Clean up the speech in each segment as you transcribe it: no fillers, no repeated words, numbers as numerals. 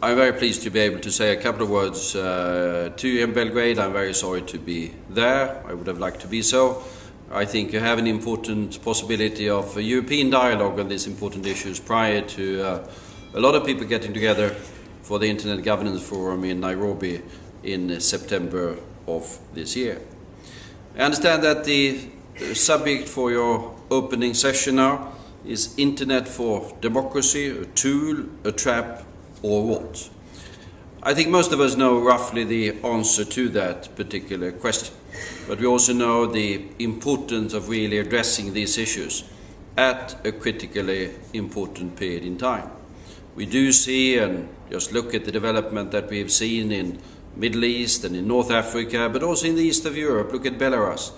I'm very pleased to be able to say a couple of words to you in Belgrade. I'm very sorry to be there. I would have liked to be so. I think you have an important possibility of a European dialogue on these important issues prior to a lot of people getting together for the Internet Governance Forum in Nairobi in September of this year. I understand that the subject for your opening session now is Internet for Democracy, a tool, a trap, or what? I think most of us know roughly the answer to that particular question, but we also know the importance of really addressing these issues at a critically important period in time. We do see, and just look at the development that we have seen in Middle East and in North Africa, but also in the east of Europe, look at Belarus,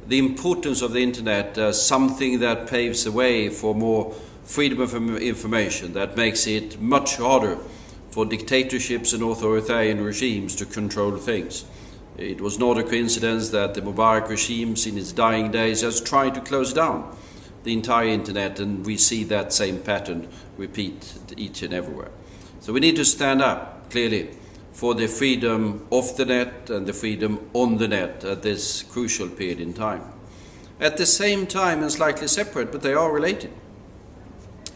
the importance of the Internet as something that paves the way for more freedom of information, that makes it much harder for dictatorships and authoritarian regimes to control things. It was not a coincidence that the Mubarak regimes in its dying days has tried to close down the entire Internet, and we see that same pattern repeat each and everywhere. So we need to stand up clearly for the freedom of the net and the freedom on the net at this crucial period in time. At the same time, and slightly separate, but they are related,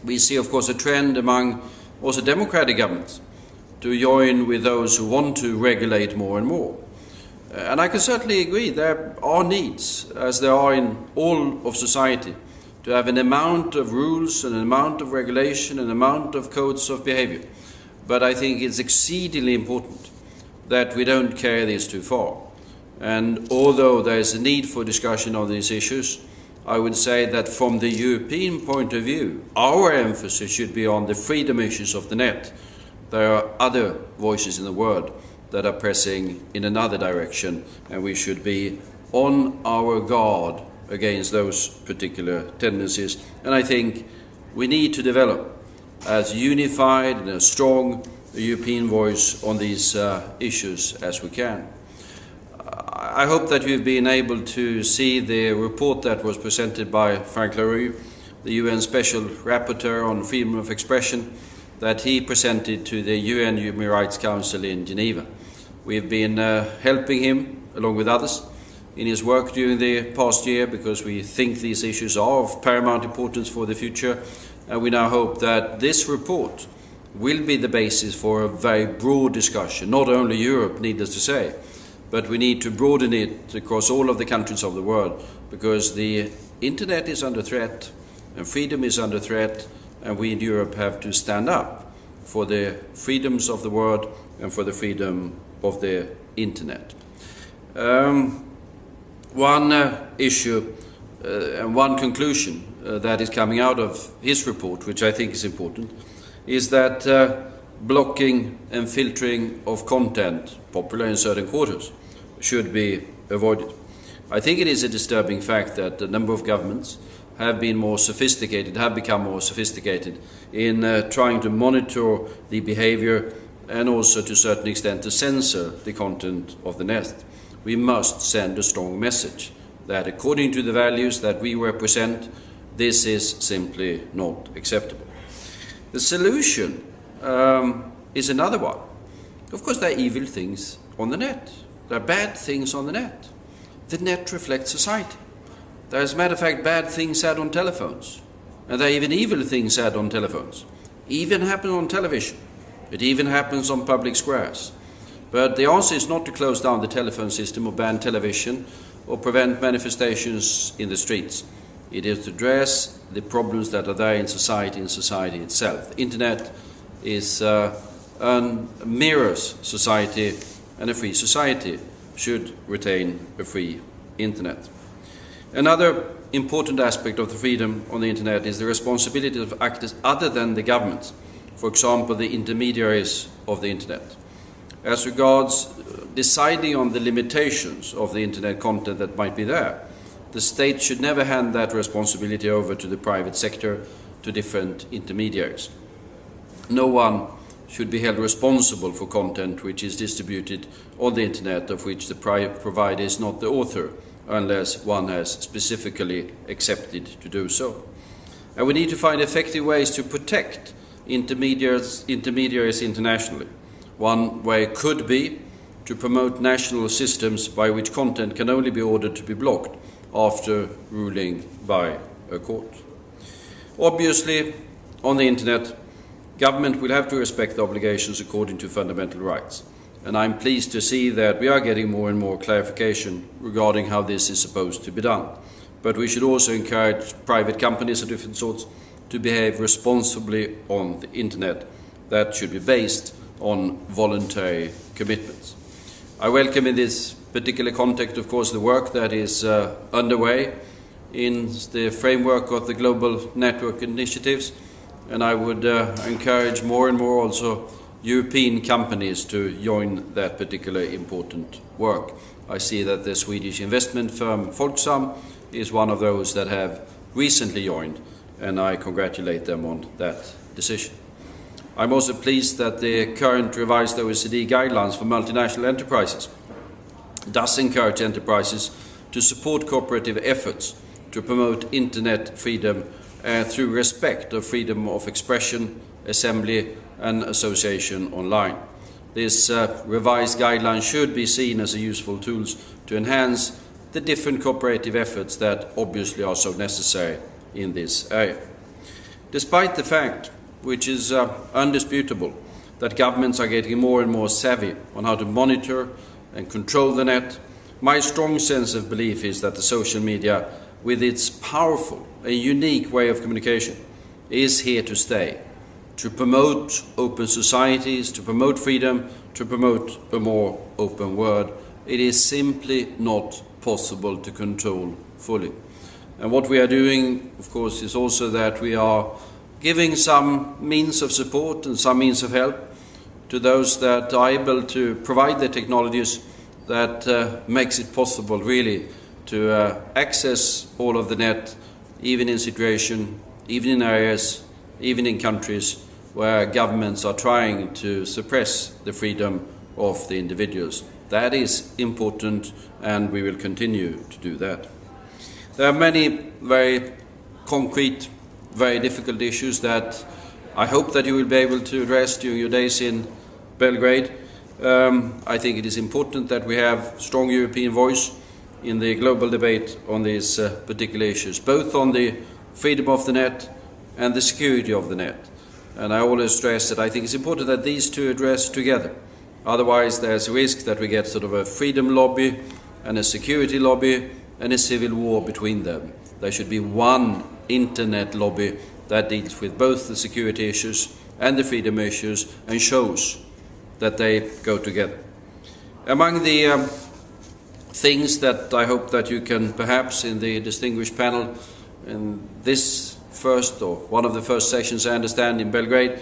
we see, of course, a trend among also democratic governments to join with those who want to regulate more and more. And I can certainly agree there are needs, as there are in all of society, to have an amount of rules and an amount of regulation and an amount of codes of behavior. But I think it's exceedingly important that we don't carry this too far. And although there is a need for discussion on these issues, I would say that from the European point of view, our emphasis should be on the freedom issues of the net. There are other voices in the world that are pressing in another direction, and we should be on our guard against those particular tendencies. And I think we need to develop as unified and a strong European voice on these issues as we can. I hope that you've been able to see the report that was presented by Frank LaRue, the UN Special Rapporteur on Freedom of Expression, that he presented to the UN Human Rights Council in Geneva. We've been helping him, along with others, in his work during the past year, because we think these issues are of paramount importance for the future, and we now hope that this report will be the basis for a very broad discussion, not only Europe, needless to say, but we need to broaden it across all of the countries of the world, because the Internet is under threat and freedom is under threat, and we in Europe have to stand up for the freedoms of the world and for the freedom of the Internet. One issue and one conclusion that is coming out of his report, which I think is important, is that blocking and filtering of content popular in certain quarters should be avoided. I think it is a disturbing fact that a number of governments have been more sophisticated, have become more sophisticated in trying to monitor the behavior and also to a certain extent to censor the content of the net. We must send a strong message that according to the values that we represent, this is simply not acceptable. The solution is another one. Of course, there are evil things on the net. There are bad things on the net. The net reflects society. There is, as a matter of fact, bad things said on telephones. And there are even evil things said on telephones. Even happen on television. It even happens on public squares. But the answer is not to close down the telephone system or ban television or prevent manifestations in the streets. It is to address the problems that are there in society itself. The Internet is mirrors society, and a free society should retain a free Internet. Another important aspect of the freedom on the Internet is the responsibility of actors other than the governments, for example, the intermediaries of the Internet. As regards deciding on the limitations of the Internet content that might be there, the state should never hand that responsibility over to the private sector, to different intermediaries. No one should be held responsible for content which is distributed on the Internet of which the provider is not the author, unless one has specifically accepted to do so. And we need to find effective ways to protect intermediaries internationally. One way could be to promote national systems by which content can only be ordered to be blocked after ruling by a court. Obviously, on the internet, government will have to respect the obligations according to fundamental rights. And I'm pleased to see that we are getting more and more clarification regarding how this is supposed to be done. But we should also encourage private companies of different sorts to behave responsibly on the internet. That should be based on voluntary commitments. I welcome in this particular context, of course, the work that is underway in the framework of the global network initiatives, and I would encourage more and more also European companies to join that particular important work. I see that the Swedish investment firm Folksam is one of those that have recently joined, and I congratulate them on that decision. I'm also pleased that the current revised OECD guidelines for multinational enterprises does encourage enterprises to support cooperative efforts to promote internet freedom through respect of freedom of expression, assembly and association online. This revised guideline should be seen as a useful tool to enhance the different cooperative efforts that obviously are so necessary in this area. Despite the fact, which is undisputable, that governments are getting more and more savvy on how to monitor and control the net, my strong sense of belief is that the social media, with its powerful and unique way of communication, is here to stay, to promote open societies, to promote freedom, to promote a more open world. It is simply not possible to control fully. And what we are doing, of course, is also that we are giving some means of support and some means of help to those that are able to provide the technologies that makes it possible really to access all of the net, even in situation, even in areas, even in countries where governments are trying to suppress the freedom of the individuals. That is important, and we will continue to do that. There are many very concrete, very difficult issues that I hope that you will be able to address during your days in Belgrade. I think it is important that we have strong European voice in the global debate on these particular issues, both on the freedom of the net and the security of the net. And I always stress that I think it's important that these two address together. Otherwise, there's a risk that we get sort of a freedom lobby and a security lobby and a civil war between them. There should be one internet lobby that deals with both the security issues and the freedom issues and shows that they go together. Among the things that I hope that you can perhaps in the distinguished panel in this first or one of the first sessions I understand in Belgrade,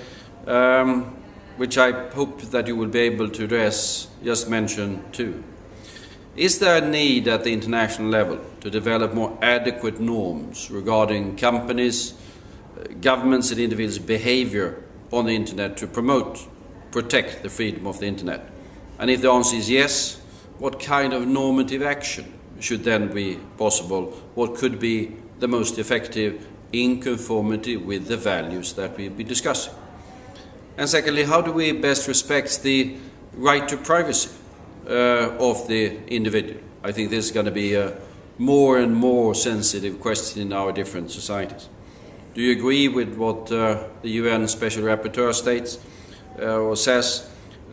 which I hope that you will be able to address, just mention two. Is there a need at the international level to develop more adequate norms regarding companies, governments and individuals' behavior on the internet to protect the freedom of the internet? And if the answer is yes, what kind of normative action should then be possible? What could be the most effective in conformity with the values that we've been discussing? And secondly, how do we best respect the right to privacy of the individual? I think this is going to be a more and more sensitive question in our different societies. Do you agree with what the UN Special Rapporteur states or says,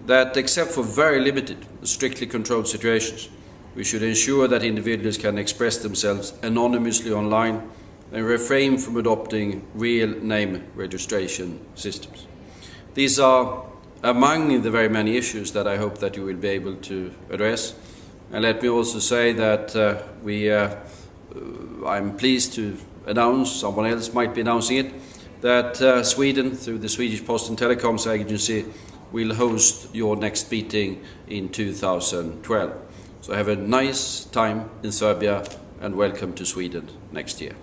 that except for very limited, strictly controlled situations, we should ensure that individuals can express themselves anonymously online and refrain from adopting real name registration systems? These are among the very many issues that I hope that you will be able to address. And let me also say that I'm pleased to announce, someone else might be announcing it, that Sweden, through the Swedish Post and Telecoms Agency, will host your next meeting in 2012. So have a nice time in Serbia and welcome to Sweden next year.